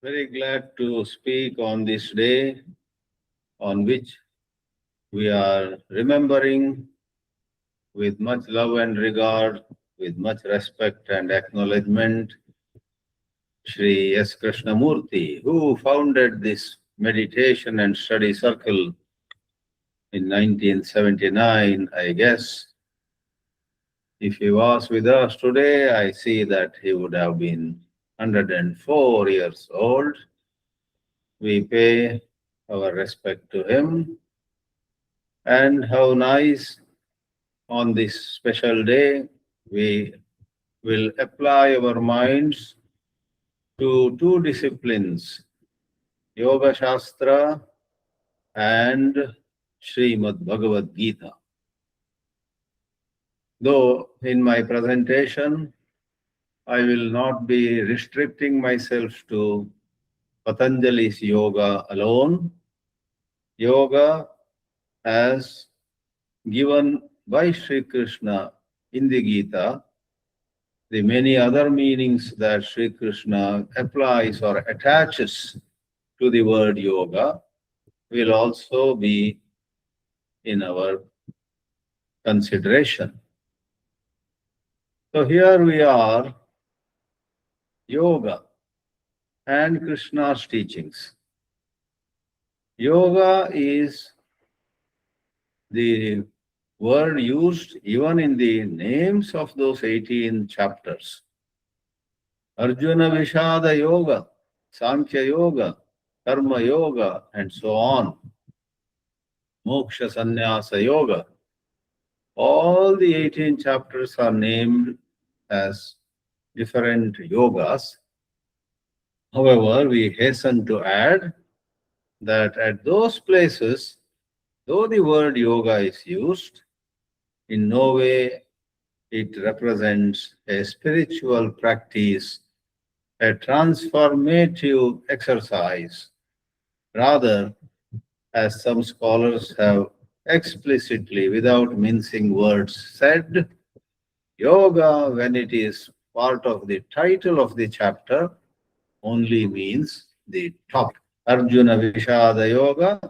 Very glad to speak on this day on which we are remembering with much love and regard, with much respect and acknowledgement, Sri S. Krishnamurti, who founded this meditation and study circle in 1979, I guess. If he was with us today, I see that he would have been 104 years old. We pay our respect to him. And how nice on this special day we will apply our minds to two disciplines, Yoga Shastra and Srimad Bhagavadgita. Though in my presentation I will not be restricting myself to Patanjali's yoga alone. Yoga as given by Sri Krishna in the Gita, the many other meanings that Sri Krishna applies or attaches to the word yoga will also be in our consideration. So here we are, yoga and Krishna's teachings. Yoga is the word used even in the names of those 18 chapters. Arjuna Vishada Yoga, Sankhya Yoga, Karma Yoga, and so on. Moksha Sannyasa Yoga. All the 18 chapters are named as different yogas. However, we hasten to add that at those places, though the word yoga is used, in no way it represents a spiritual practice, a transformative exercise. Rather, as some scholars have explicitly, without mincing words, said, yoga, when it is part of the title of the chapter, only means the topic. Arjuna Vishada Yoga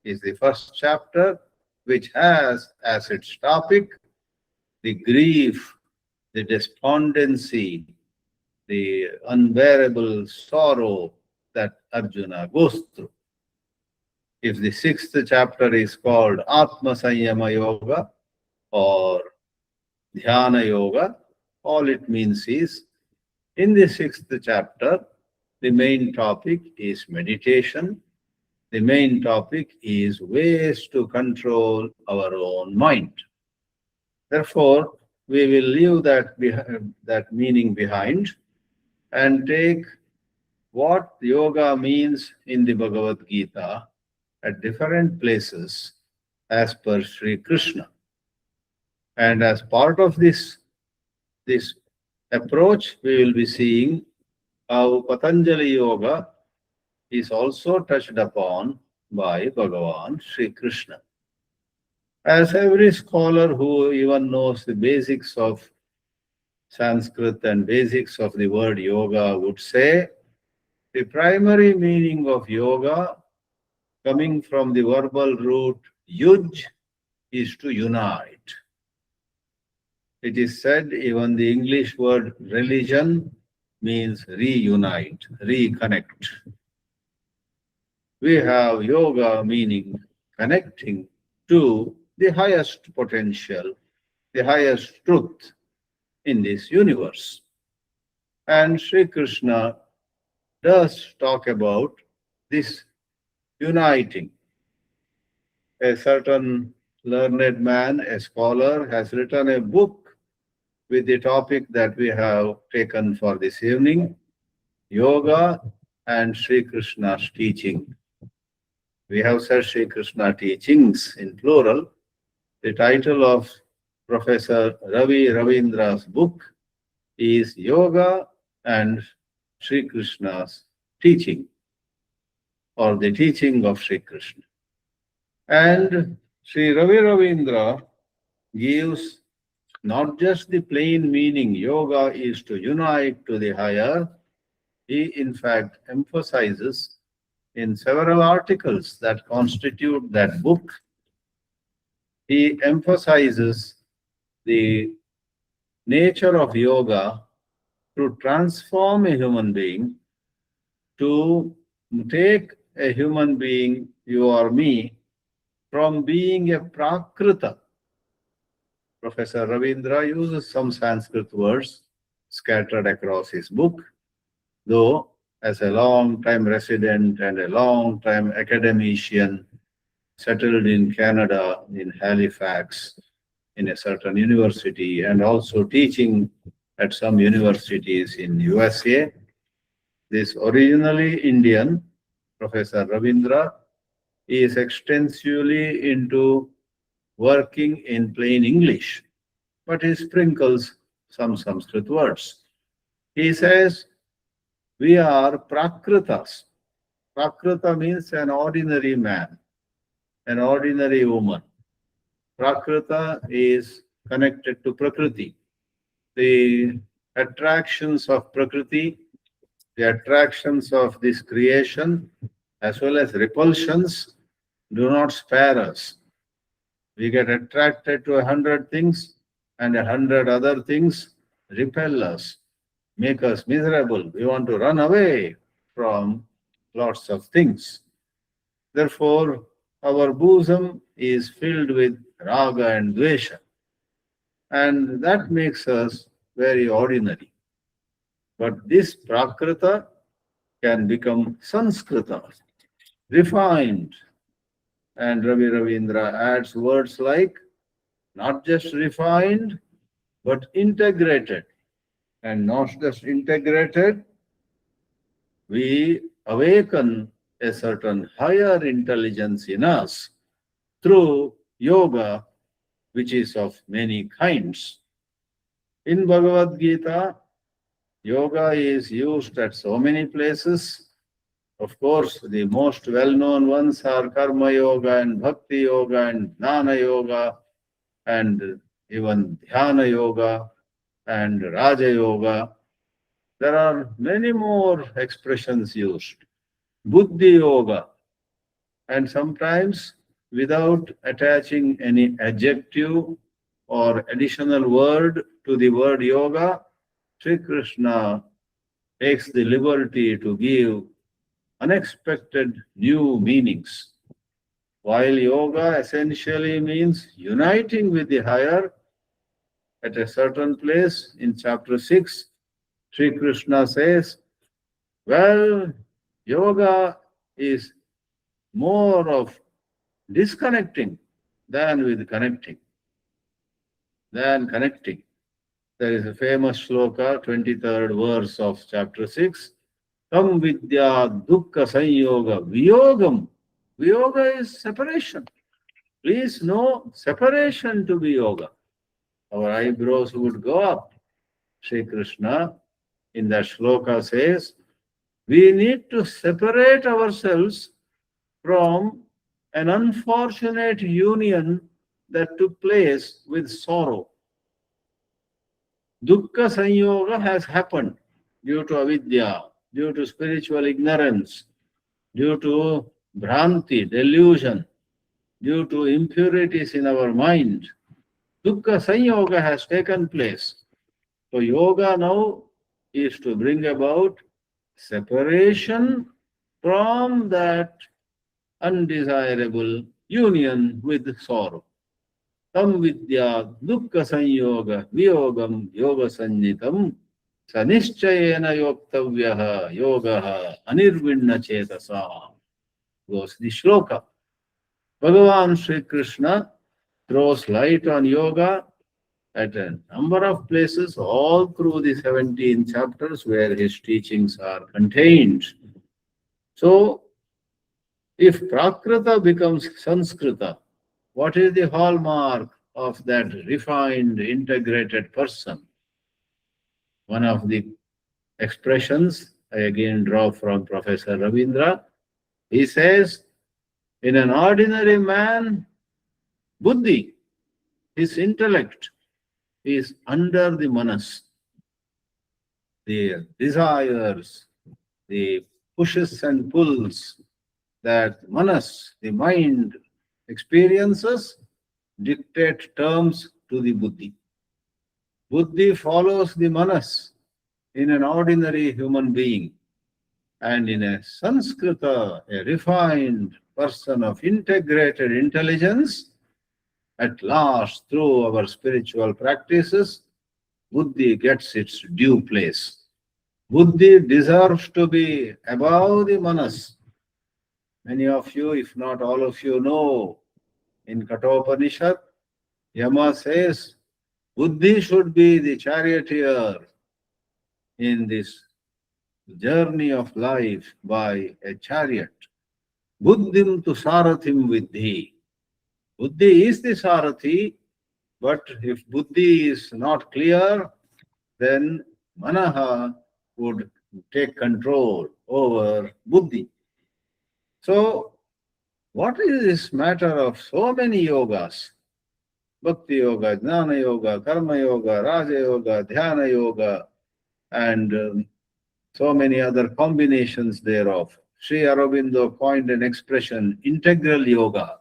is the first chapter, which has as its topic the grief, the despondency, the unbearable sorrow that Arjuna goes through. If the sixth chapter is called Atma Sanyama Yoga or Dhyana Yoga, all it means is, in the sixth chapter, the main topic is meditation. The main topic is ways to control our own mind. Therefore, we will leave that meaning behind and take what yoga means in the Bhagavad Gita at different places as per Sri Krishna. And as part of this approach, we will be seeing how Patanjali Yoga is also touched upon by Bhagavan Sri Krishna. As every scholar who even knows the basics of Sanskrit and basics of the word yoga would say, the primary meaning of yoga, coming from the verbal root yuj, is to unite. It is said even the English word religion means reunite, reconnect. We have yoga meaning connecting to the highest potential, the highest truth in this universe. And Sri Krishna does talk about this uniting. A certain learned man, a scholar, has written a book with the topic that we have taken for this evening, Yoga and Sri Krishna's teaching. We have said Sri Krishna teachings in plural. The title of Professor Ravi Ravindra's book is Yoga and Sri Krishna's teaching, or the teaching of Sri Krishna. And Sri Ravi Ravindra gives not just the plain meaning, yoga is to unite to the higher, He, in fact, emphasizes in several articles that constitute that book, he emphasizes the nature of yoga to transform a human being, to take a human being, you or me, from being a prakrita. Professor Ravindra uses some Sanskrit words scattered across his book, though as a long-time resident and a long-time academician settled in Canada, in Halifax, in a certain university, and also teaching at some universities in USA. This originally Indian, Professor Ravindra, is extensively into working in plain English, but he sprinkles some Sanskrit words. He says, we are prakritas. Prakrita means an ordinary man, an ordinary woman. Prakrita is connected to Prakriti. The attractions of Prakriti, the attractions of this creation, as well as repulsions, do not spare us. We get attracted to 100 things, and 100 other things repel us, make us miserable. We want to run away from lots of things. Therefore, our bosom is filled with raga and dvesha, and that makes us very ordinary. But this prakrita can become sanskrita, refined. And Ravi Ravindra adds words like not just refined, but integrated. And not just integrated, we awaken a certain higher intelligence in us through yoga, which is of many kinds. In Bhagavadgita, yoga is used at so many places. Of course, the most well-known ones are Karma Yoga and Bhakti Yoga and Jnana Yoga and even Dhyana Yoga and Raja Yoga. There are many more expressions used. Buddhi Yoga. And sometimes, without attaching any adjective or additional word to the word yoga, Sri Krishna takes the liberty to give unexpected new meanings. While yoga essentially means uniting with the higher, at a certain place in chapter 6, Sri Krishna says, well, yoga is more of disconnecting than with connecting. There is a famous shloka, 23rd verse of chapter 6, Tam vidya dukkha sanyoga viyogam. Viyoga is separation. Please know separation to be yoga. Our eyebrows would go up. Sri Krishna in that shloka says, we need to separate ourselves from an unfortunate union that took place with sorrow. Dukkha sanyoga has happened due to avidya, due to spiritual ignorance, due to bhranti, delusion, due to impurities in our mind. Dukkha sanyoga has taken place. So yoga now is to bring about separation from that undesirable union with sorrow. Tam vidya dukkha sanyoga viyogam yoga sannitam sanischayena yoktavyaha yogaha anirvinna chetasa. Goes the shloka. Bhagavan Sri Krishna throws light on yoga at a number of places all through the 17 chapters where his teachings are contained. So, if Prakrita becomes Sanskrita, what is the hallmark of that refined, integrated person? One of the expressions I again draw from Professor Ravindra. He says, in an ordinary man, buddhi, his intellect, is under the manas. The desires, the pushes and pulls that manas, the mind, experiences dictate terms to the buddhi. Buddhi follows the manas in an ordinary human being, and in a Sanskrita, a refined person of integrated intelligence, at last, through our spiritual practices, buddhi gets its due place. Buddhi deserves to be above the manas. Many of you, if not all of you, know in Kathopanishad, Yama says, buddhi should be the charioteer in this journey of life by a chariot. Buddhim tu sarathim vidhi. Buddhi is the sarathi, but if buddhi is not clear, then manaha would take control over buddhi. So, what is this matter of so many yogas? Bhakti yoga, Jnana yoga, Karma yoga, Raja yoga, Dhyana yoga, and so many other combinations thereof. Sri Aurobindo coined an expression, integral yoga.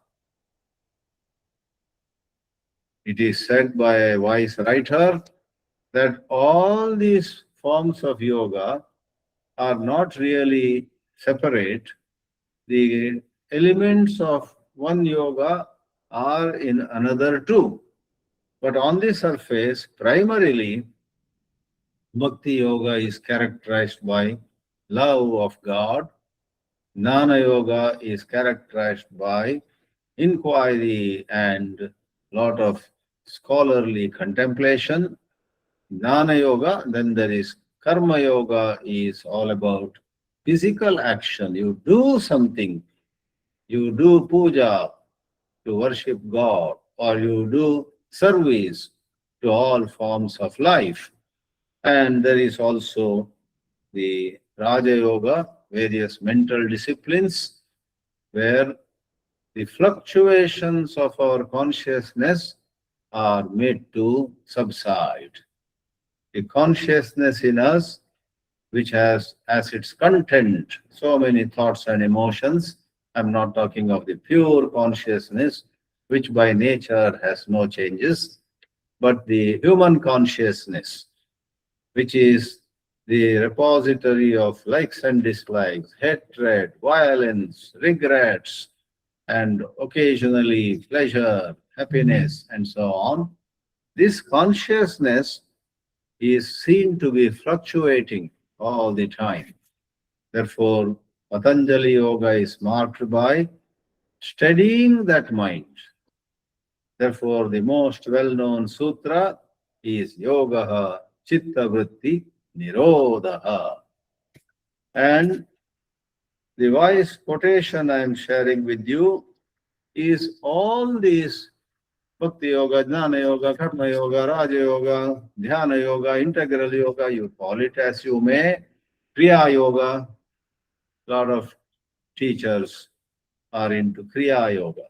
It is said by a wise writer that all these forms of yoga are not really separate. The elements of one yoga are in another too. But on the surface, primarily, Bhakti yoga is characterized by love of God. Jnana yoga is characterized by inquiry and lot of scholarly contemplation. Jnana yoga, then there is karma yoga, is all about physical action. You do something, you do puja to worship God, or you do service to all forms of life. And there is also the Raja Yoga, various mental disciplines, where the fluctuations of our consciousness are made to subside. The consciousness in us, which has as its content so many thoughts and emotions, I'm not talking of the pure consciousness, which by nature has no changes, but the human consciousness, which is the repository of likes and dislikes, hatred, violence, regrets, and occasionally pleasure, happiness, and so on. This consciousness is seen to be fluctuating all the time. Therefore, Patanjali Yoga is marked by steadying that mind. Therefore, the most well-known sutra is Yogaha Chitta Vritti Nirodha. And the wise quotation I am sharing with you is all these Bhakti Yoga, Jnana Yoga, Karma Yoga, Raja Yoga, Dhyana Yoga, Integral Yoga, you call it as you may, Kriya Yoga. A lot of teachers are into Kriya Yoga,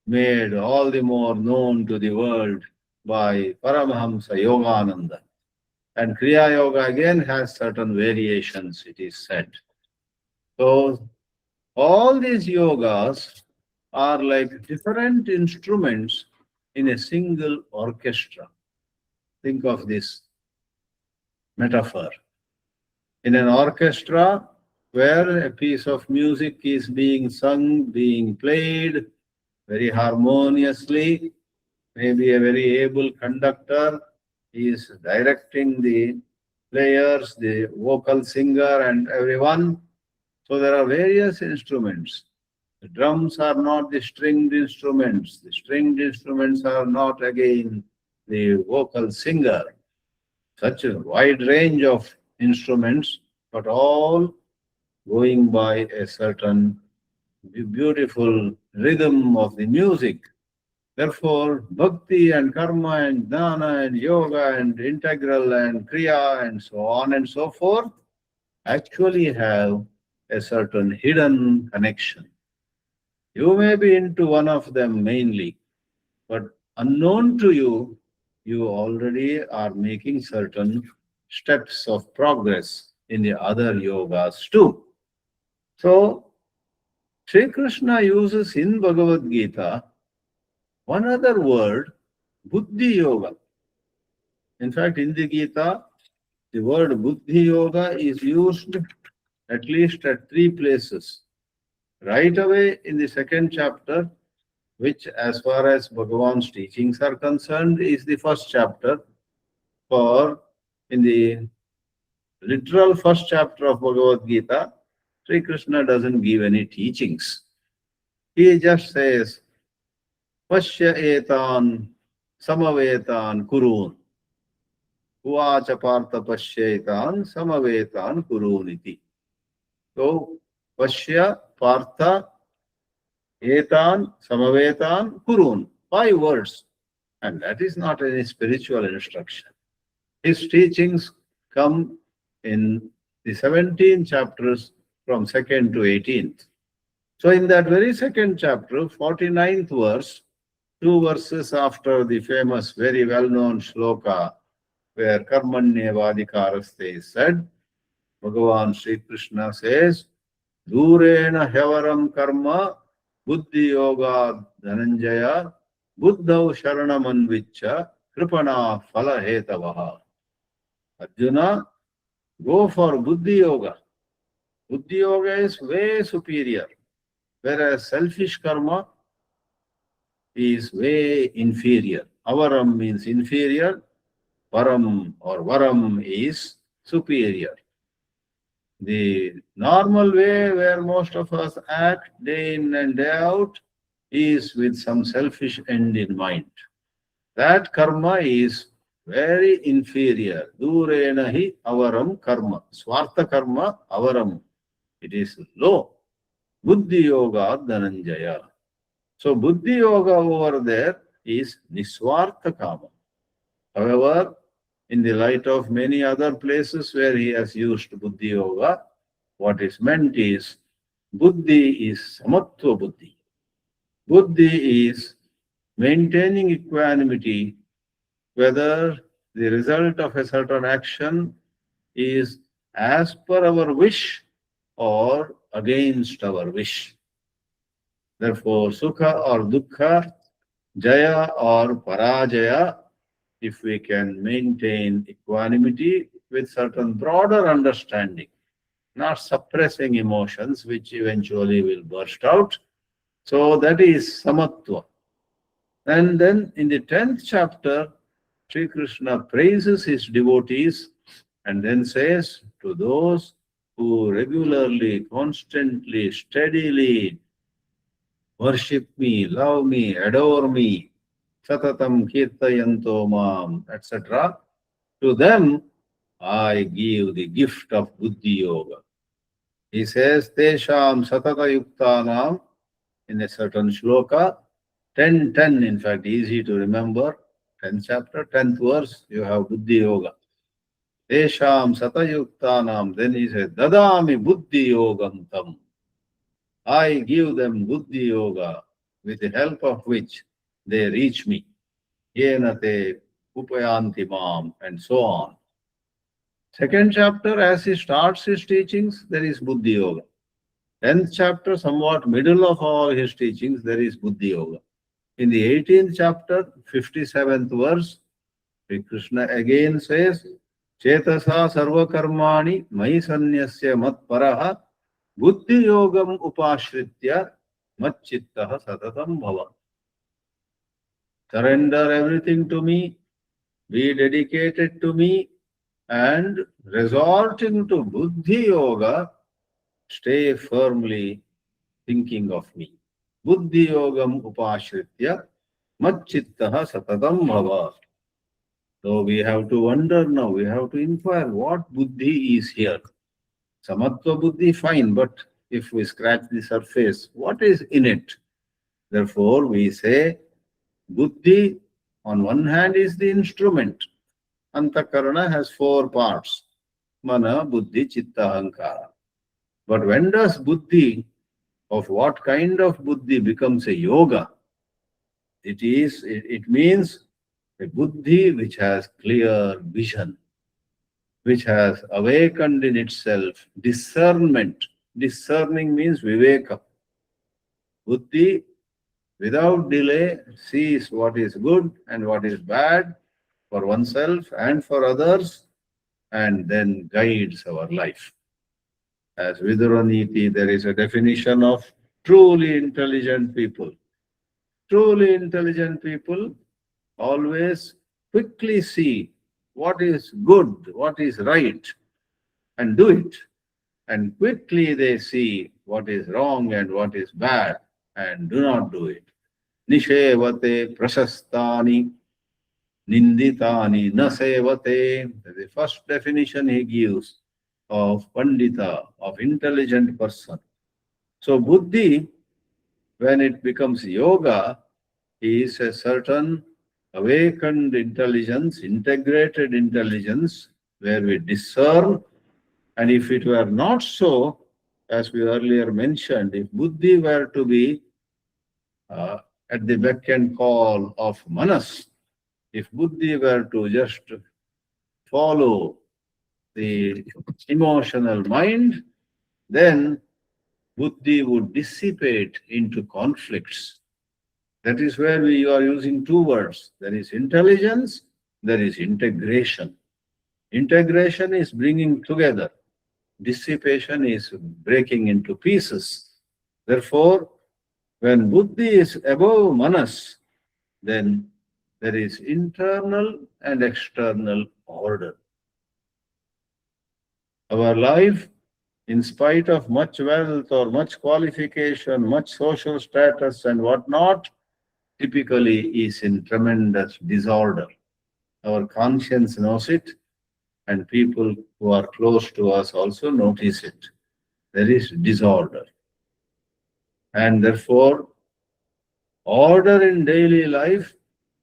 made all the more known to the world by Paramahamsa Yogananda. And Kriya Yoga again has certain variations, it is said. So, all these yogas are like different instruments in a single orchestra. Think of this metaphor. In an orchestra where a piece of music is being sung, being played very harmoniously, maybe a very able conductor is directing the players, the vocal singer, and everyone. So there are various instruments. The drums are not the stringed instruments. The stringed instruments are not again the vocal singer. Such a wide range of instruments, but all going by a certain beautiful rhythm of the music. Therefore, bhakti and karma and jnana and yoga and integral and kriya and so on and so forth actually have a certain hidden connection. You may be into one of them mainly, but unknown to you, you already are making certain steps of progress in the other yogas too. So, Sri Krishna uses in Bhagavad Gita one other word, Buddhi Yoga. In fact, in the Gita, the word Buddhi Yoga is used at least at 3 places. Right away in the second chapter, which as far as Bhagavan's teachings are concerned is the first chapter. For in the literal first chapter of Bhagavad Gita, Sri Krishna doesn't give any teachings. He just says, Pasya etan samavetan kurun. Uvacha partha pasya etan samavetan kuruniti. So, Pasya partha etan samavetan kurun. 5 words. And that is not any spiritual instruction. His teachings come in the 17 chapters from 2nd to 18th. So in that very second chapter, 49th verse, 2 verses after the famous, very well-known shloka, where Karmanyevadikaraste is said, Bhagavan Sri Krishna says, Durena Hevaram Karma Buddhi Yoga Dhananjaya Buddhau Sharanamanvicha Kripana Phala Hetavaha. Arjuna, go for Buddhi Yoga. Buddhi Yoga is way superior, whereas selfish karma is way inferior. Avaram means inferior, param or varam is superior. The normal way where most of us act day in and day out is with some selfish end in mind. That karma is very inferior. Durena hi avaram karma. Swartha karma avaram. It is low. Buddhi yoga dhananjaya. So Buddhi yoga over there is niswartha kama. However, in the light of many other places where he has used Buddhi yoga, what is meant is Buddhi is samatva buddhi. Buddhi is maintaining equanimity, whether the result of a certain action is as per our wish or against our wish. Therefore, sukha or dukkha, jaya or parajaya, if we can maintain equanimity with certain broader understanding, not suppressing emotions which eventually will burst out. So that is samatva. And then in the 10th chapter, Sri Krishna praises his devotees and then says to those who regularly, constantly, steadily worship me, love me, adore me, satatam kirtayanto mam, etc. To them, I give the gift of Buddhi Yoga. He says, Tesham satata yuktanam, in a certain shloka, 10:10, in fact, easy to remember, 10th chapter, 10th verse, you have Buddhi Yoga. Tesham satayuktanam, then he says, Dadami Buddhi Yogam tam. I give them Buddhi Yoga, with the help of which they reach me. Yenate upayanti mam, and so on. Second chapter, as he starts his teachings, there is Buddhi Yoga. 10th chapter, somewhat middle of all his teachings, there is Buddhi Yoga. In the 18th chapter, 57th verse, Sri Krishna again says, Chetasa sarva karmani mai sanyasya mat paraha buddhi yogam upashritya mat chittaha satatam bhava. Surrender everything to me, be dedicated to me, and resorting to Buddhi Yoga, stay firmly thinking of me. Buddhi Yogam upashritya mat chittaha satatam bhava. So we have to wonder now, we have to inquire what Buddhi is here. Samatva Buddhi, fine, but if we scratch the surface, what is in it? Therefore, we say Buddhi on one hand is the instrument. Antakarana has 4 parts. Mana, Buddhi, Chitta, Ahankara. But when does Buddhi, of what kind of Buddhi becomes a yoga? It means a Buddhi which has clear vision, which has awakened in itself discernment. Discerning means viveka. Buddhi, without delay, sees what is good and what is bad for oneself and for others, and then guides our life. As Viduraniti, there is a definition of truly intelligent people. Truly intelligent people always quickly see what is good, what is right, and do it. And quickly they see what is wrong and what is bad, and do not do it. Nishevate prasastani ninditani nasevate. The first definition he gives of Pandita, of intelligent person. So Buddhi, when it becomes yoga, is a certain awakened intelligence, integrated intelligence, where we discern. And if it were not so, as we earlier mentioned, if Buddhi were to be at the beck and call of Manas, if Buddhi were to just follow the emotional mind, then Buddhi would dissipate into conflicts. That is where we are using two words. There is intelligence, there is integration. Integration is bringing together. Dissipation is breaking into pieces. Therefore, when Buddhi is above Manas, then there is internal and external order. Our life, in spite of much wealth or much qualification, much social status and whatnot, typically is in tremendous disorder. Our conscience knows it, and people who are close to us also notice it. There is disorder. And therefore, order in daily life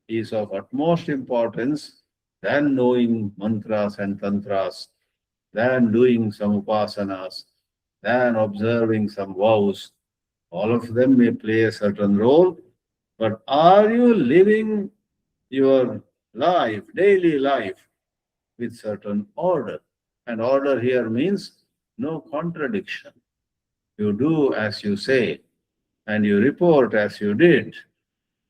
is of utmost importance than knowing mantras and tantras, than doing some upasanas, than observing some vows. All of them may play a certain role, but are you living your life, daily life, with certain order? And order here means no contradiction. You do as you say, and you report as you did.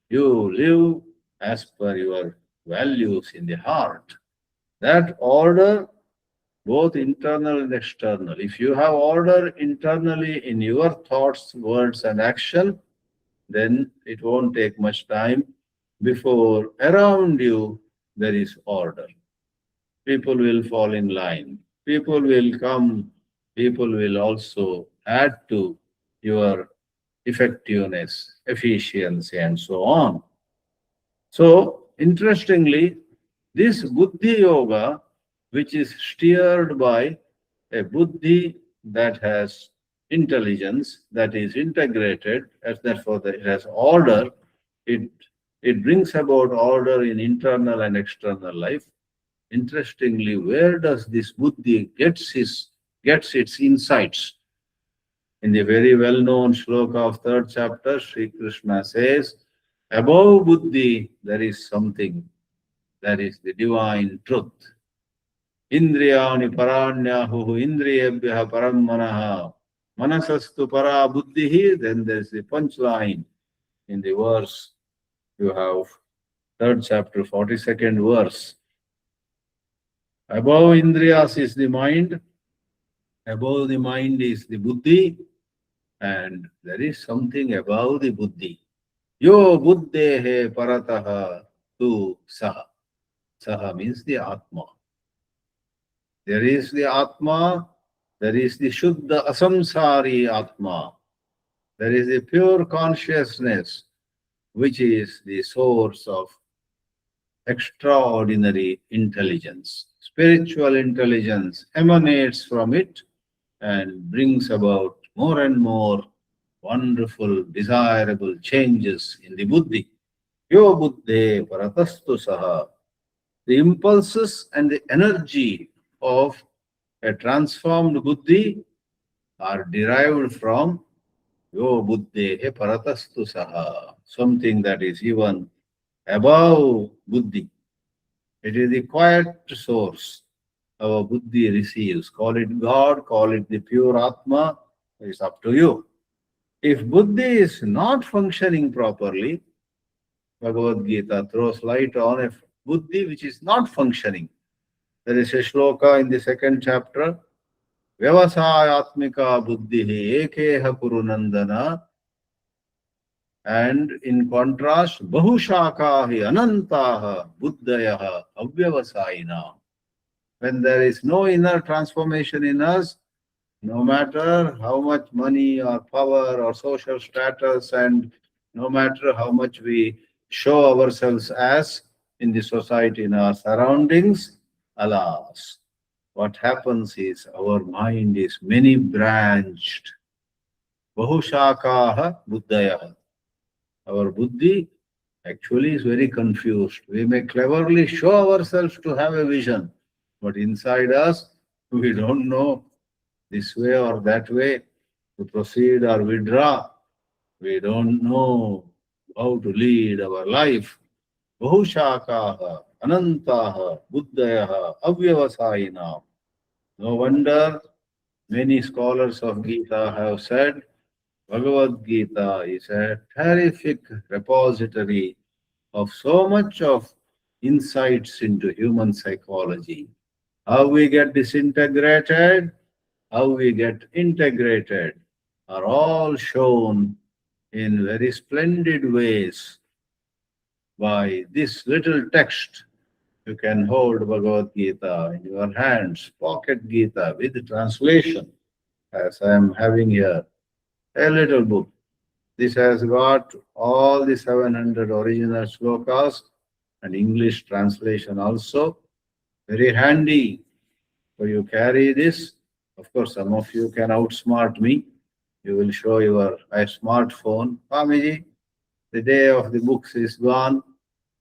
You live as per your values in the heart. That order, both internal and external. If you have order internally in your thoughts, words, and action, then it won't take much time before around you there is order. People will fall in line. People will come. People will also add to your effectiveness, efficiency, and so on. So, interestingly, this Buddhi Yoga, which is steered by a Buddhi that has intelligence, that is integrated, as therefore it has order, it brings about order in internal and external life. Interestingly, where does this Buddhi gets its insights? In the very well-known shloka of third chapter, Sri Krishna says, above Buddhi there is something, that is the divine truth. Indriyani paranyahu indriyabhya param manaha manasastu para buddhihi. Then there is the punchline in the verse. You have third chapter, 42nd verse. Above Indriyas is the mind, above the mind is the Buddhi, and there is something above the Buddhi. Yo buddhehe parataha tu saha. Saha means the Atma. There is the Atma, there is the Shuddha Asamsari Atma. There is the pure consciousness, which is the source of extraordinary intelligence. Spiritual intelligence emanates from it and brings about more and more wonderful, desirable changes in the Buddhi. Yo buddhe paratastu saha. The impulses and the energy of a transformed Buddhi are derived from Yo buddhe paratastu saha, something that is even above Buddhi. It is the quiet source. our buddhi receives. Call it God, call it the pure Atma, it's up to you. If buddhi is not functioning properly, Bhagavad-gita throws light on a buddhi which is not functioning. There is a shloka in the second chapter, Vyavasayatmika buddhihi ekeha kurunandana, and in contrast, Bahushakahi anantaha buddhayaha avyavasayina. When there is no inner transformation in us, no matter how much money or power or social status, and no matter how much we show ourselves as in the society, in our surroundings, alas, what happens is our mind is many branched. Bahushakaha buddhayaha. Our buddhi actually is very confused. We may cleverly show ourselves to have a vision, but inside us, we don't know this way or that way to proceed or withdraw. We don't know how to lead our life. Bahushakaha, anantaha, buddhayaha, avyavasayina. No wonder many scholars of Gita have said Bhagavad-gita is a terrific repository of so much of insights into human psychology. How we get disintegrated, how we get integrated are all shown in very splendid ways by this little text. You can hold Bhagavad-gita in your hands, pocket Gita with translation, as I am having here. A little book. This has got all the 700 original slokas and English translation also. Very handy. So you carry this. Of course, some of you can outsmart me. You will show your smartphone. Swamiji, the day of the books is gone.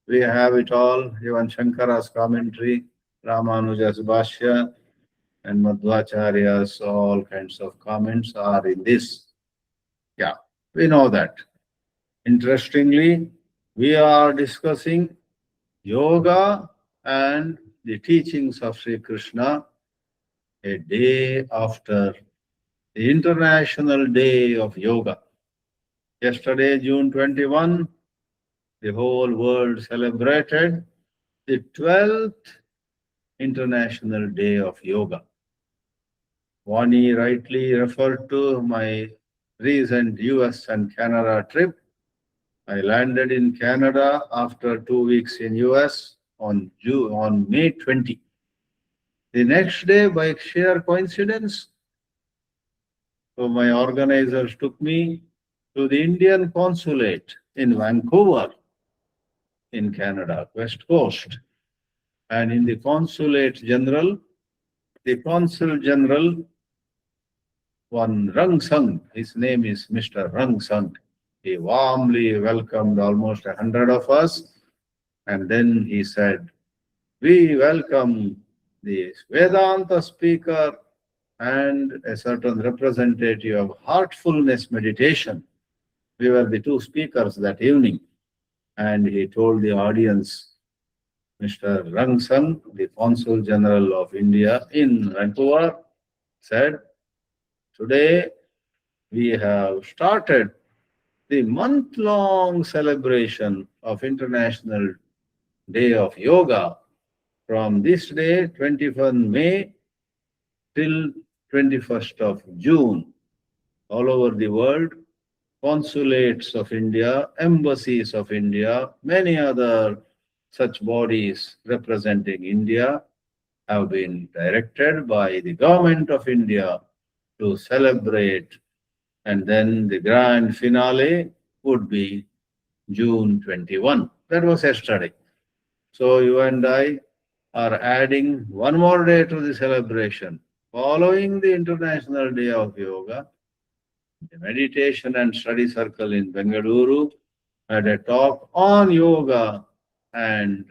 We have it all. Even Shankara's commentary, Ramanuja's Bhashya, and Madhvacharya's all kinds of comments are in this. Yeah, we know that. Interestingly, we are discussing yoga and the teachings of Sri Krishna a day after the International Day of Yoga. Yesterday, June 21, the whole world celebrated the 12th International Day of Yoga. Vani rightly referred to my recent US and Canada trip. I landed in Canada after 2 weeks in US on May 20. The next day, by sheer coincidence, so my organizers took me to the Indian consulate in Vancouver, in Canada, West Coast. And in the consulate general, the consul general, one Rang Sang, his name is Mr. Rang Sang. He warmly welcomed almost 100 of us. And then he said, we welcome the Vedanta speaker and a certain representative of heartfulness meditation. We were the two speakers that evening. And he told the audience, Mr. Rang Sang, the Consul General of India in Vancouver, said, today we have started the month-long celebration of International Day of Yoga from this day, 21st May, till 21st of June. All over the world, consulates of India, embassies of India, many other such bodies representing India have been directed by the government of India to celebrate, and then the grand finale would be June 21. That was yesterday. So you and I are adding one more day to the celebration. Following the International Day of Yoga, the Meditation and Study Circle in Bengaluru had a talk on yoga and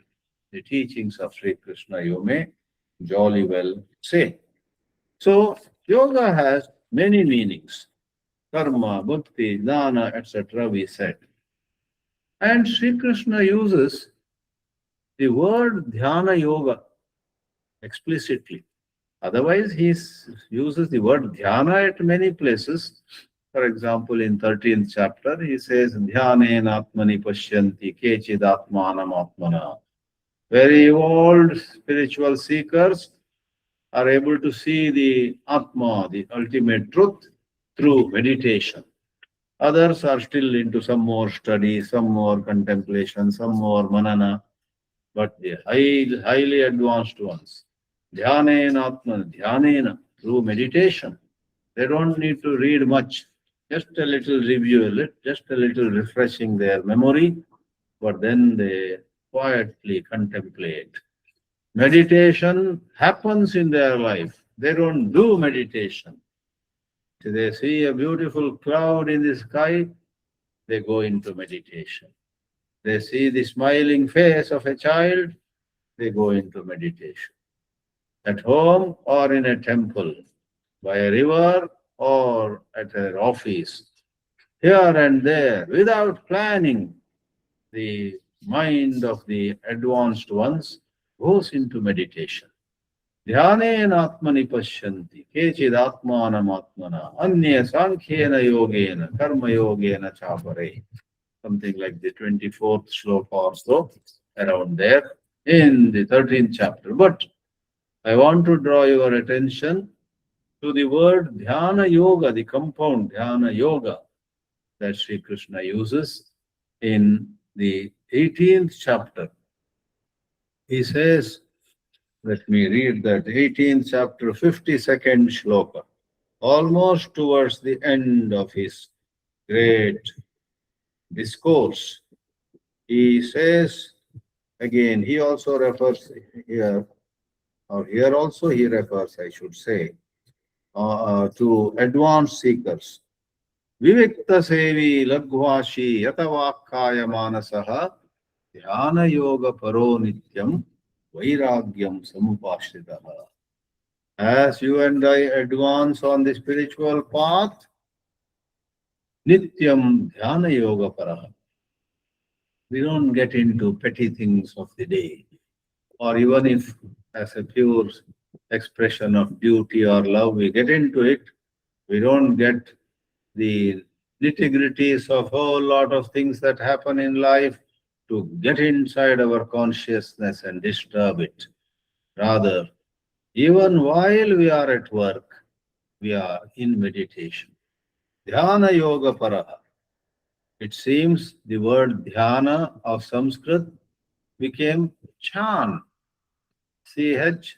the teachings of Sri Krishna, you may jolly well say. So, yoga has many meanings. Karma, bhakti, jnana, etc. we said. And Sri Krishna uses the word dhyana yoga explicitly. Otherwise, uses the word dhyana at many places. For example, in 13th chapter, he says, Dhyanen atmani pashyanti kechid atmanam atmana. Very evolved spiritual seekers are able to see the Atma, the ultimate truth, through meditation. Others are still into some more study, some more contemplation, some more manana, but the highly advanced ones, dhyana atman, dhyana, through meditation. They don't need to read much, just a little review, just a little refreshing their memory, but then they quietly contemplate. Meditation happens in their life. They don't do meditation. They see a beautiful cloud in the sky, they go into meditation. They see the smiling face of a child, they go into meditation. At home or in a temple, by a river or at their office, here and there, without planning, the mind of the advanced ones goes into meditation. Dhyanen atmani pashyanti, kechid atmanam atmana, anya sankhena yogena, karma yogena chapare. Something like the 24th shloka or so, around there, in the 13th chapter. But I want to draw your attention to the word dhyana yoga, the compound dhyana yoga that Sri Krishna uses in the 18th chapter. He says, let me read that 18th chapter, 52nd shloka, almost towards the end of his great discourse. He says, again, he also refers here, or here also he refers, I should say, to advanced seekers. Vivikta sevi lagvashi yatavakkaya manasaha dhyana yoga paro nityam vairagyam samupashritaha. As you and I advance on the spiritual path, nityam dhyana yoga paraha. We don't get into petty things of the day, or even if as a pure expression of duty or love we get into it, we don't get the nitty-gritties of a whole lot of things that happen in life to get inside our consciousness and disturb it. Rather, even while we are at work, we are in meditation. Dhyana yoga paraha. It seems the word dhyana of Sanskrit became chan, CH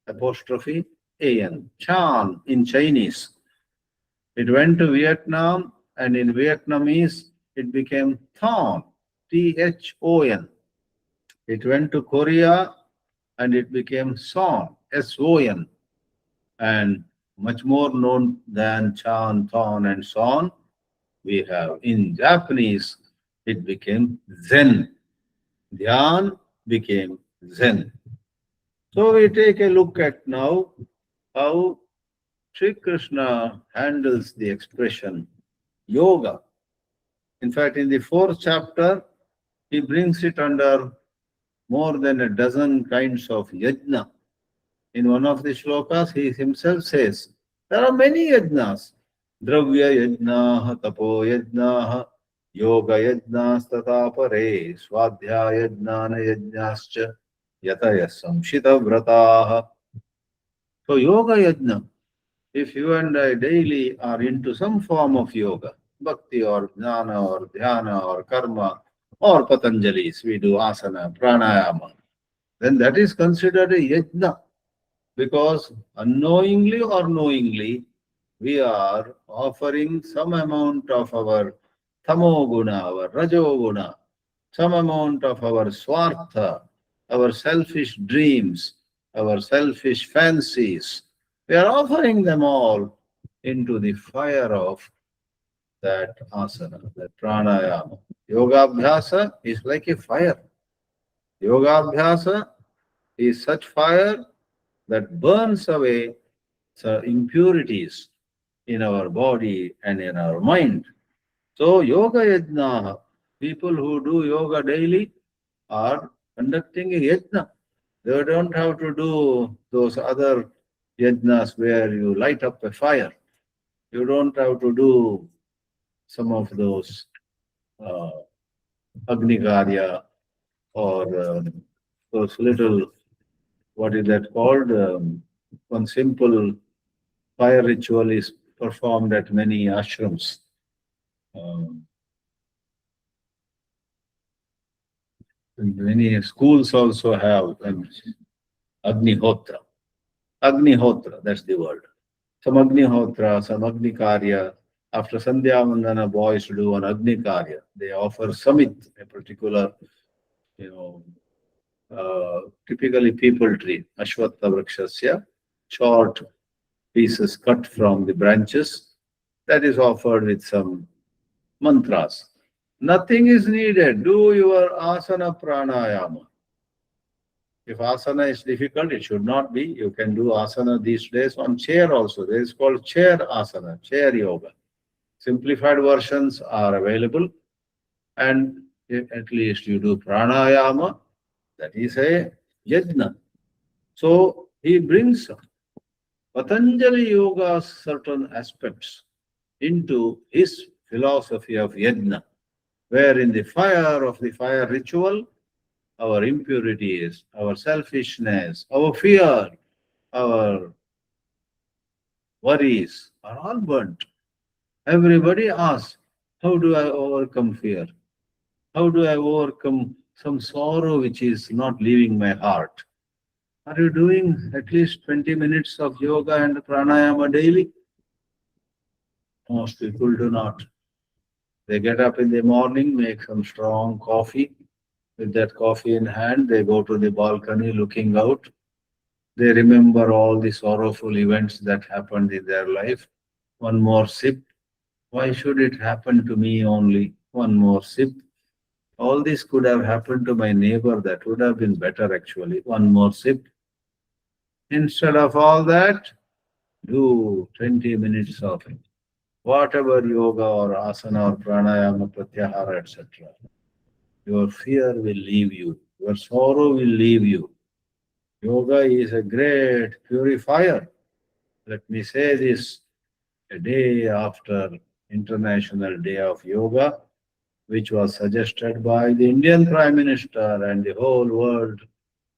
apostrophe AN, chan in Chinese. It went to Vietnam, and in Vietnamese it became thon, THON. It went to Korea, and it became son, SON. And much more known than chan, thon, and son, we have in Japanese, it became Zen. Dhyan became Zen. So we take a look at now how Sri Krishna handles the expression yoga. In fact, in the 4th chapter, he brings it under more than a dozen kinds of yajna. In one of the shlokas, he himself says, there are many yajnas. Dravya yajnaha, tapo yajnaha, yoga yajnas tata pare, swadhyaya yajnana yajnascha, yataya samshita vrataha. So yoga yajna, if you and I daily are into some form of yoga, bhakti or jnana or dhyana or karma or Patanjali's, we do asana, pranayama, then that is considered a yajna, because unknowingly or knowingly, we are offering some amount of our tamo guna, our rajo guna, some amount of our swartha, our selfish dreams, our selfish fancies. We are offering them all into the fire of that asana, that pranayama. Yoga abhyasa is like a fire. Yoga abhyasa is such fire that burns away the impurities in our body and in our mind. So yoga yajna, people who do yoga daily are conducting a yajna. They don't have to do those other yajnas where you light up a fire. You don't have to do some of those uh, Agni Karya or those little, what is that called? One simple fire ritual is performed at many ashrams. Um, and many schools also have Agnihotra. Agnihotra, that's the word. Some Agnihotra, some Agni Karya. After Sandhya Vandana, boys do an Agni Karya. They offer Samit, a particular, typically people tree, Ashwattha Vrakshasya, short pieces cut from the branches. That is offered with some mantras. Nothing is needed. Do your asana pranayama. If asana is difficult, it should not be. You can do asana these days on chair also. There is called chair asana, chair yoga. Simplified versions are available. And at least you do pranayama. That is a yajna. So he brings Patanjali Yoga's certain aspects into his philosophy of yajna, where in the fire of the fire ritual, our impurities, our selfishness, our fear, our worries are all burnt. Everybody asks, how do I overcome fear? How do I overcome some sorrow which is not leaving my heart? Are you doing at least 20 minutes of yoga and pranayama daily? Most people do not. They get up in the morning, make some strong coffee. With that coffee in hand, they go to the balcony looking out. They remember all the sorrowful events that happened in their life. One more sip. Why should it happen to me only? One more sip. All this could have happened to my neighbor. That would have been better actually. One more sip. Instead of all that, do 20 minutes of it. Whatever yoga or asana or pranayama, pratyahara, etc. Your fear will leave you. Your sorrow will leave you. Yoga is a great purifier. Let me say this, a day after International Day of Yoga, which was suggested by the Indian Prime Minister, and the whole world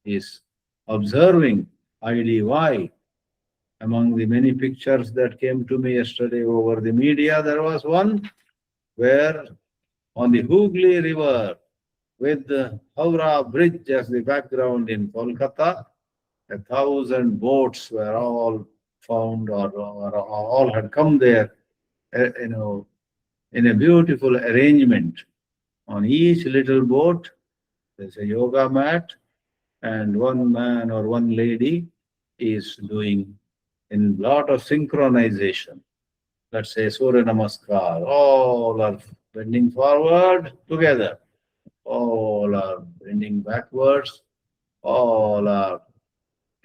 is observing IDY. Among the many pictures that came to me yesterday over the media, there was one where on the Hooghly River, with the Howrah Bridge as the background in Kolkata, 1,000 boats were all found or all had come there, in a beautiful arrangement. On each little boat, there's a yoga mat, and one man or one lady is doing in lot of synchronization. Let's say Surya Namaskar. All are bending forward together. All are bending backwards. All are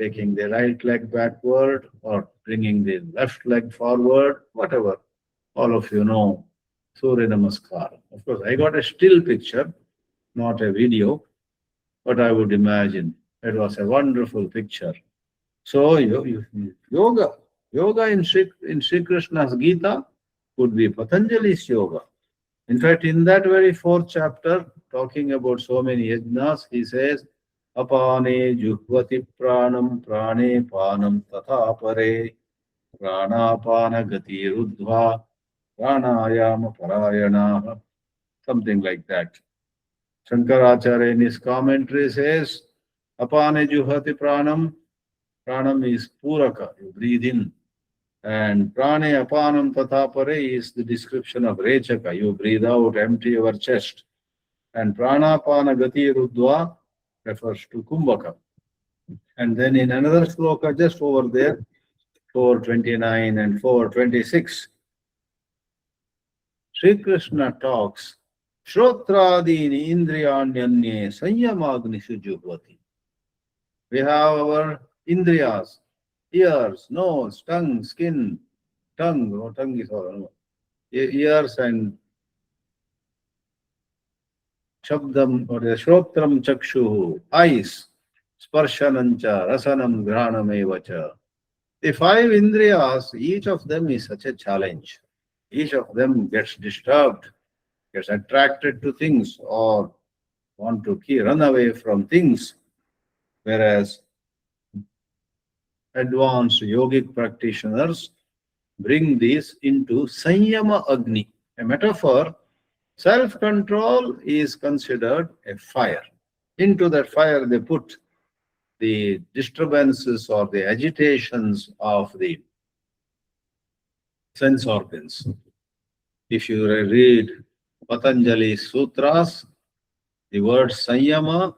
taking the right leg backward or bringing the left leg forward, whatever. All of you know Surya Namaskar. Of course, I got a still picture, not a video, but I would imagine it was a wonderful picture. So yoga in Sri Krishna's Gita could be Patanjali's yoga. In fact, in that very fourth chapter, talking about so many yajnas, he says, Apane juhvati pranam prane panam tatha pare pranapana gati rudhva pranayama parayana, something like that. Shankaracharya in his commentary says, Apane juhvati pranam, pranam is puraka, you breathe in. And prane apanam tatha pare is the description of rechaka, you breathe out, empty your chest. And pranapana gati rudhva refers to kumbhaka. And then in another sloka just over there, 429 and 426, Sri Krishna talks, Shrotradini indriyanyanye sanyamagnishu juhvati. We have our indriyas, ears, nose, tongue, skin, tongue is all, ears and shabdam or the shrotram chakshu, eyes, sparshanancha, rasanam, ghranam evacha. The five Indriyas, each of them is such a challenge. Each of them gets disturbed, gets attracted to things, or want to run away from things. Whereas advanced yogic practitioners bring these into Sanyama Agni. A metaphor, self-control is considered a fire. Into that fire they put the disturbances or the agitations of the sense organs. If you read Patanjali's sutras, the word Sanyama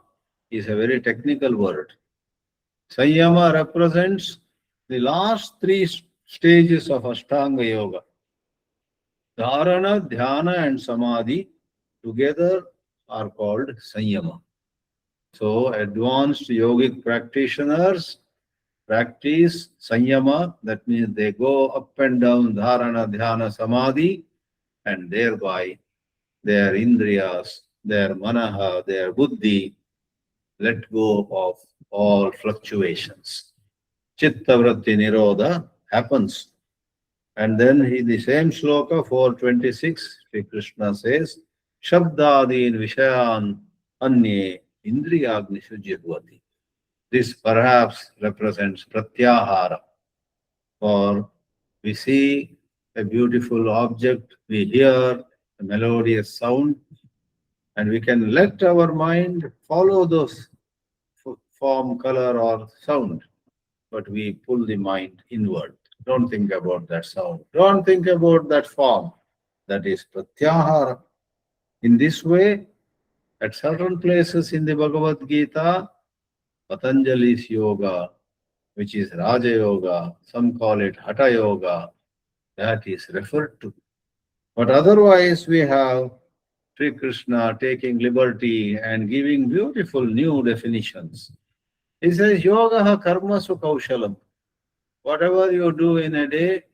is a very technical word. Sanyama represents the last three stages of Ashtanga Yoga. Dharana, Dhyana and Samadhi together are called Sanyama. So advanced yogic practitioners practice Sanyama, that means they go up and down Dharana, Dhyana, Samadhi, and thereby their Indriyas, their Manaha, their Buddhi let go of all fluctuations. Chitta Vritti Nirodha happens. And then in the same sloka 426, Sri Krishna says, Shabdadin Vishayan Anye Indriyagnishu Jihvati. This perhaps represents Pratyahara. For we see a beautiful object, we hear a melodious sound, and we can let our mind follow those form, color, or sound, but we pull the mind inward. Don't think about that sound. Don't think about that form. That is pratyahara. In this way, at certain places in the Bhagavadgita, Patanjali's yoga, which is Raja Yoga, some call it Hatha Yoga, that is referred to. But otherwise, we have Sri Krishna taking liberty and giving beautiful new definitions. He says, Yoga karmasu kaushalam. Whatever you do in a day,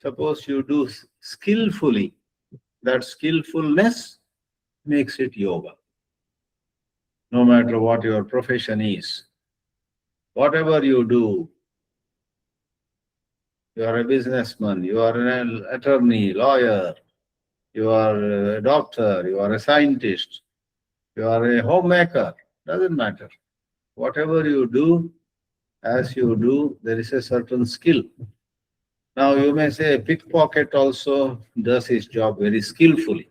suppose you do skillfully, that skillfulness makes it yoga. No matter what your profession is, whatever you do, you are a businessman, you are an attorney, lawyer, you are a doctor, you are a scientist, you are a homemaker, doesn't matter. Whatever you do, as you do, there is a certain skill. Now you may say a pickpocket also does his job very skillfully.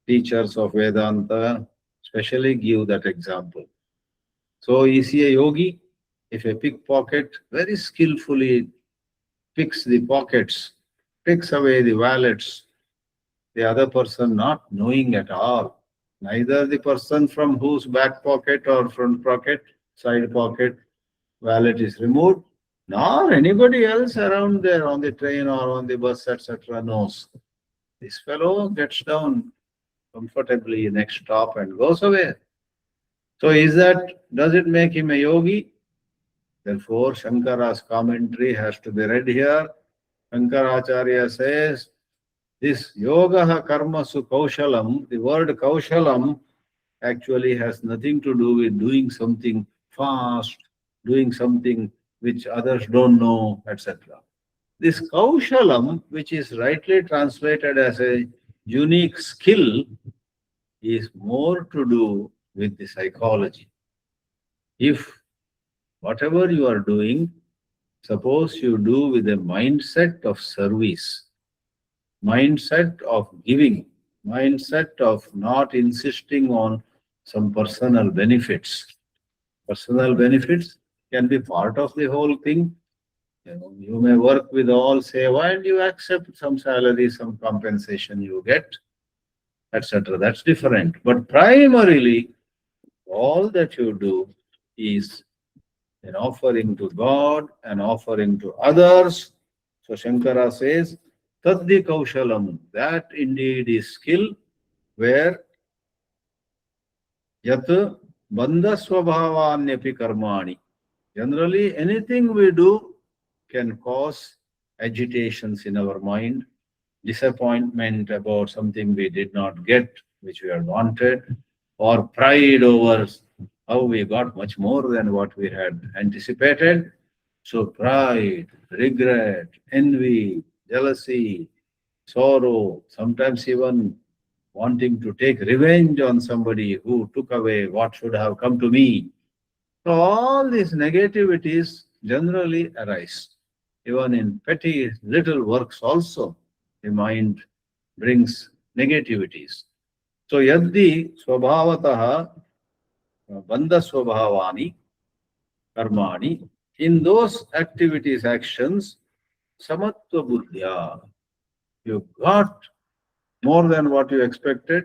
Teachers of Vedanta especially give that example. So is he a yogi? If a pickpocket very skillfully picks the pockets, picks away the wallets, the other person not knowing at all, neither the person from whose back pocket or front pocket, side pocket, wallet is removed, nor anybody else around there on the train or on the bus, etc. knows. This fellow gets down comfortably next stop and goes away. So does it make him a yogi? Therefore, Shankara's commentary has to be read here. Shankaracharya says, this yoga karmasu kaushalam, the word kaushalam actually has nothing to do with doing something fast, doing something which others don't know, etc. This kaushalam, which is rightly translated as a unique skill, is more to do with the psychology. If whatever you are doing, suppose you do with a mindset of service, mindset of giving, mindset of not insisting on some personal benefits. Personal benefits can be part of the whole thing. You may work with all seva and you accept some salary, some compensation you get, etc. That's different. But primarily, all that you do is an offering to God, an offering to others. So Shankara says, Taddi Kaushalam, that indeed is skill where Yat Bandha Swabhavanyapi Karmani. Generally, anything we do can cause agitations in our mind, disappointment about something we did not get, which we had wanted, or pride over how we got much more than what we had anticipated. So pride, regret, envy, jealousy, sorrow, sometimes even wanting to take revenge on somebody who took away what should have come to me. So all these negativities generally arise. Even in petty little works also, the mind brings negativities. So yaddi swabhavataha bandha swabhavani karmani, in those activities, actions, samatva buddhya, you got more than what you expected,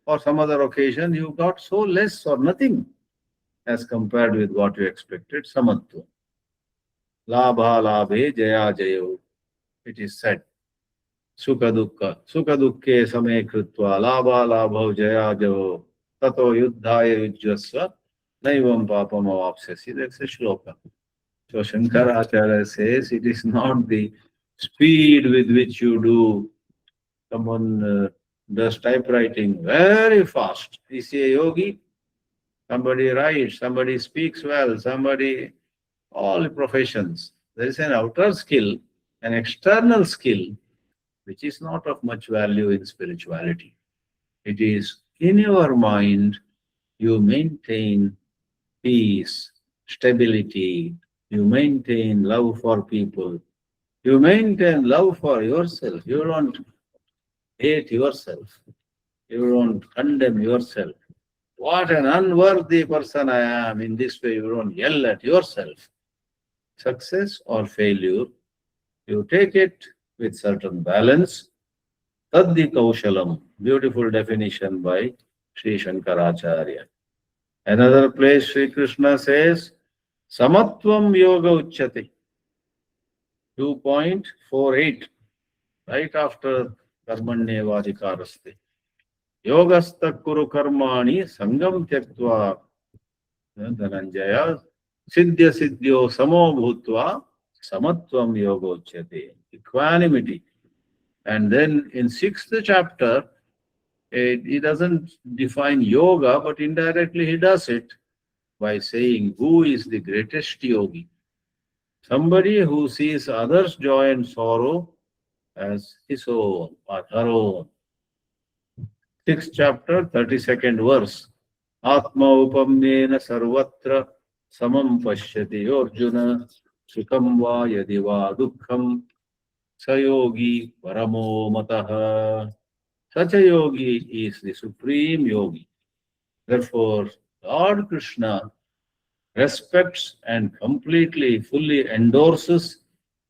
or some other occasion you got so less or nothing as compared with what you expected, samatva. Labha labhe jaya jayo, it is said. Sukha dukkhe same krutva, labha labho jaya jayo, tato yuddhaya yujjasva, naivam papam avapsyasi. That's a shloka. So Shankaracharya says it is not the speed with which you do. Someone does typewriting very fast. Is he a yogi? Somebody writes, somebody speaks well, somebody, all professions. There is an outer skill, an external skill, which is not of much value in spirituality. It is in your mind, you maintain peace, stability, you maintain love for people, you maintain love for yourself. You don't hate yourself, you don't condemn yourself. What an unworthy person I am. In this way, you don't yell at yourself. Success or failure, you take it with certain balance. Taddi Kaushalam, beautiful definition by Sri Shankaracharya. Another place, Sri Krishna says, Samatvam Yoga Uchyate, 2.48, right after Karmanyevadikaraste. Yogastha Kuru Karmani Sangam Tyaktva Dhananjaya Siddhya Siddhyo Samo Bhutva Samatvam Yoga Uchyate. Equanimity. And then in 6th chapter, he doesn't define yoga, but indirectly he does it by saying, who is the greatest yogi? Somebody who sees others' joy and sorrow as his own or her own. 6th chapter, 32nd verse. Atma upamyena sarvatra samam pashyati Arjuna sukham va yadi va dukkham sayogi paramo mataha. Such a yogi is the supreme yogi. Therefore, Lord Krishna respects and completely, fully endorses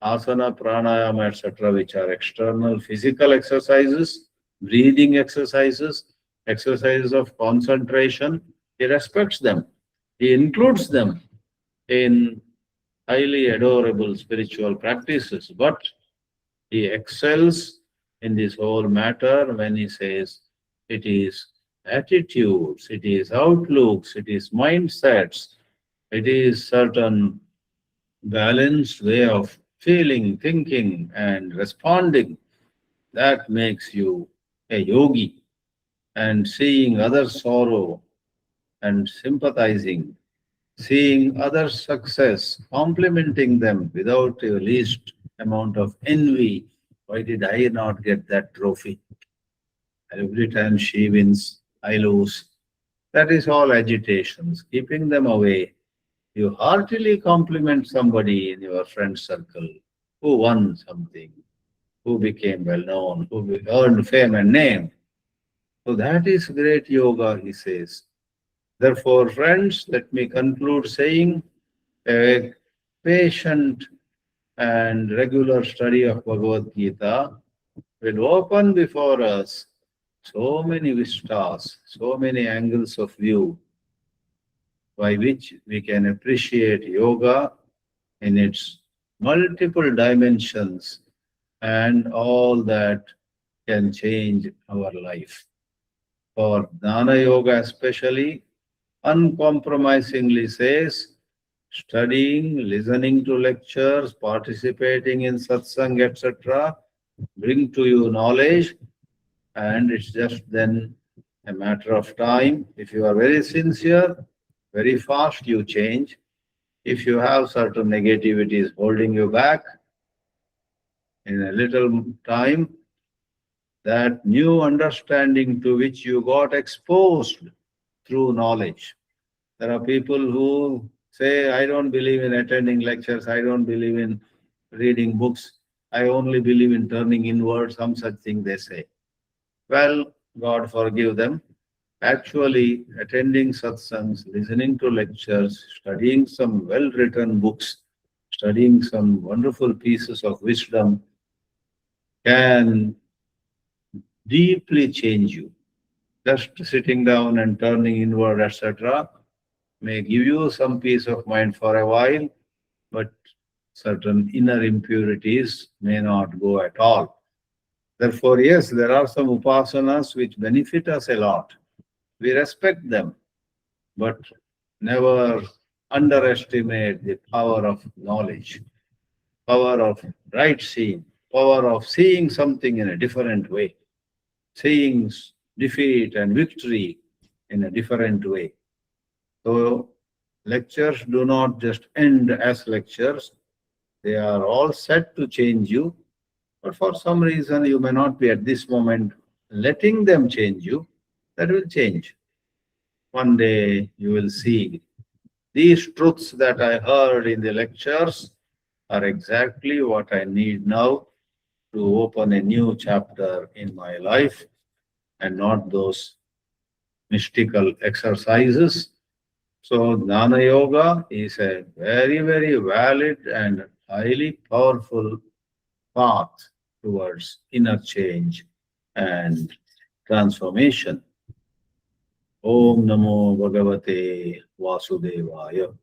asana, pranayama, etc., which are external physical exercises, breathing exercises, exercises of concentration. He respects them. He includes them in highly adorable spiritual practices, but he excels in this whole matter when he says it is attitudes, it is outlooks, it is mindsets, it is certain balanced way of feeling, thinking, and responding that makes you a yogi. And seeing others' sorrow and sympathizing, seeing others' success, complimenting them without the least amount of envy. Why did I not get that trophy? Every time she wins, I lose. That is all agitations. Keeping them away, you heartily compliment somebody in your friend circle who won something, who became well known, who earned fame and name. So that is great yoga, he says. Therefore, friends, let me conclude saying a patient and regular study of Bhagavad-Gita will open before us so many vistas, so many angles of view by which we can appreciate yoga in its multiple dimensions and all that can change our life. For Jnana Yoga especially, uncompromisingly says, studying, listening to lectures, participating in satsang, etc., bring to you knowledge, and it's just then a matter of time. If you are very sincere, very fast you change. If you have certain negativities holding you back, in a little time, that new understanding to which you got exposed through knowledge. There are people who say, I don't believe in attending lectures, I don't believe in reading books, I only believe in turning inward, some such thing they say. Well, God forgive them. Actually, attending satsangs, listening to lectures, studying some well-written books, studying some wonderful pieces of wisdom can deeply change you. Just sitting down and turning inward, etc., may give you some peace of mind for a while, but certain inner impurities may not go at all. Therefore, yes, there are some upasanas which benefit us a lot. We respect them, but never underestimate the power of knowledge, power of right seeing, power of seeing something in a different way, seeing defeat and victory in a different way. So, lectures do not just end as lectures, they are all set to change you, but for some reason you may not be at this moment letting them change you. That will change. One day you will see these truths that I heard in the lectures are exactly what I need now to open a new chapter in my life, and not those mystical exercises. So, Jnana Yoga is a very, very valid and highly powerful path towards inner change and transformation. Om Namo Bhagavate Vasudevaya.